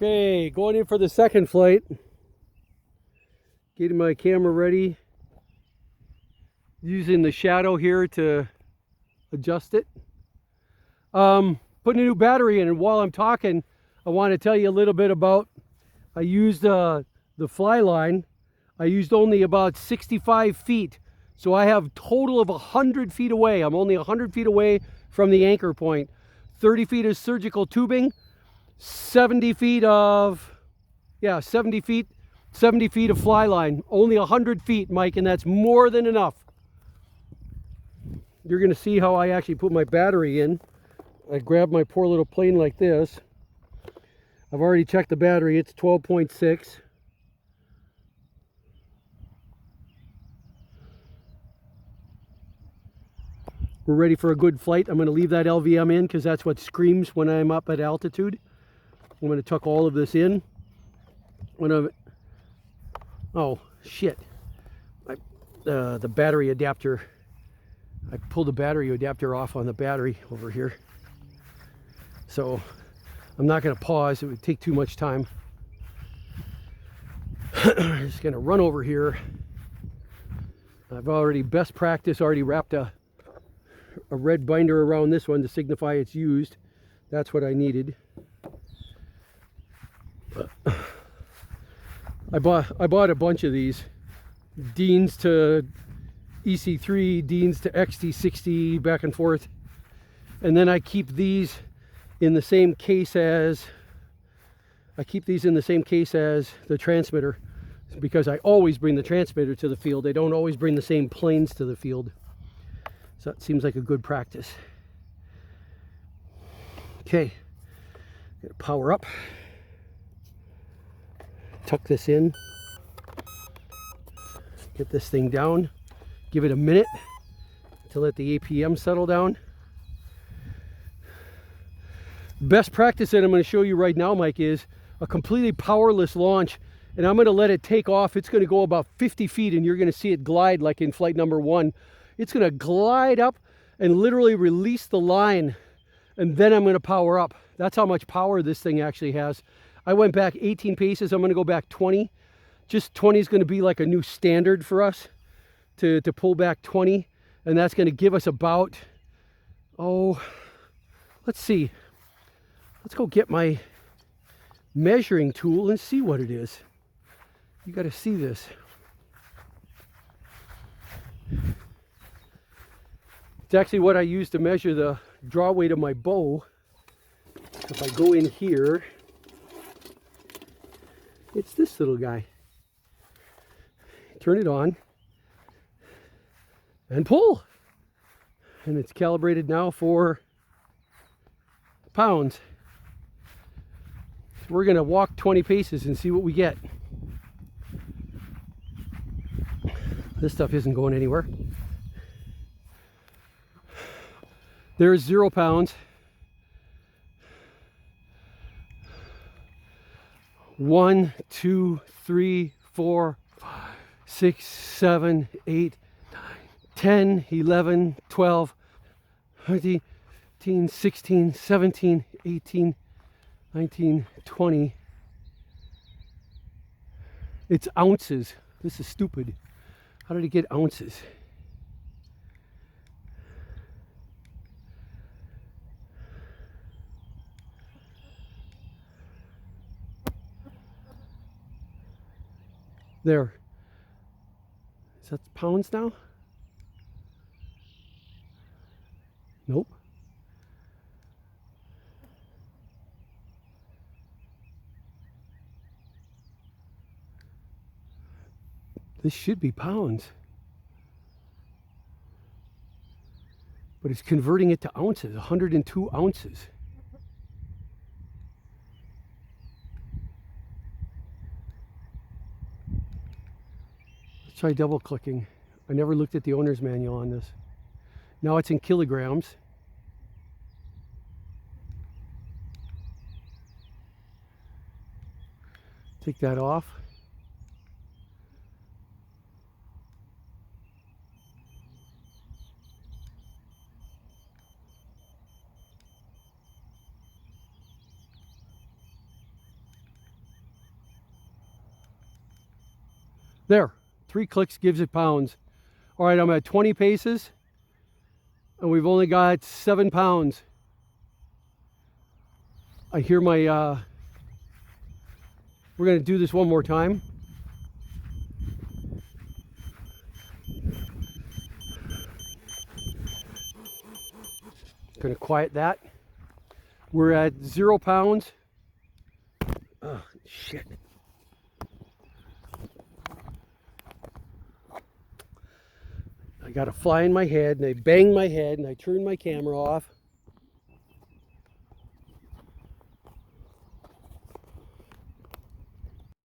Okay, going in for the second flight. Getting my camera ready. Using the shadow here to adjust it. Putting a new battery in, and while I'm talking, I want to tell you a little bit about, I used the fly line. I used only about 65 feet. So I have total of 100 feet away. I'm only 100 feet away from the anchor point. 30 feet of surgical tubing, 70 feet of, 70 feet of fly line. Only 100 feet, Mike, and that's more than enough. You're gonna see how I actually put my battery in. I grab my poor little plane like this. I've already checked the battery, it's 12.6. We're ready for a good flight. I'm gonna leave that LVM in because that's what screams when I'm up at altitude. I'm gonna tuck all of this in. Oh shit, the battery adapter, I pulled the battery adapter off on the battery over here. So I'm not gonna pause, it would take too much time. I'm just gonna run over here. I've already, best practice, already wrapped a red binder around this one to signify it's used. That's what I needed. I bought a bunch of these Deans to EC3, Deans to XT60, back and forth, and then I keep these in the same case as the transmitter, because I always bring the transmitter to the field. I don't always bring the same planes to the field, so it seems like a good practice. Okay, gonna power up. Tuck this in, get this thing down, give it a minute to let the APM settle down. Best practice that I'm going to show you right now, Mike, is a completely powerless launch, and I'm going to let it take off. It's going to go about 50 feet and you're going to see it glide like in flight number 1. It's going to glide up and literally release the line, and then I'm going to power up. That's how much power this thing actually has. I went back 18 paces. I'm going to go back 20. Just 20 is going to be like a new standard for us to pull back 20. And that's going to give us about, let's see. Let's go get my measuring tool and see what it is. You got to see this. It's actually what I use to measure the draw weight of my bow. If I go in here, it's this little guy. Turn it on and pull, and it's calibrated now for pounds. So we're gonna walk 20 paces and see what we get. This stuff isn't going anywhere. There's 0 pounds. 1, 2, 3, 4, 5, 6, 7, 8, 9, 10, 11, 12, 13, 16, 17, 18, 19, 20. It's ounces. This is stupid. How did it get ounces? There. Is that pounds now? Nope. This should be pounds. But it's converting it to ounces, 102 ounces. Try double clicking. I never looked at the owner's manual on this. Now it's in kilograms. Take that off. There, 3 clicks gives it pounds. All right, I'm at 20 paces, and we've only got 7 pounds. I hear my, we're gonna do this one more time. Gonna quiet that. We're at 0 pounds. Oh, shit. I got a fly in my head, and I banged my head, and I turned my camera off.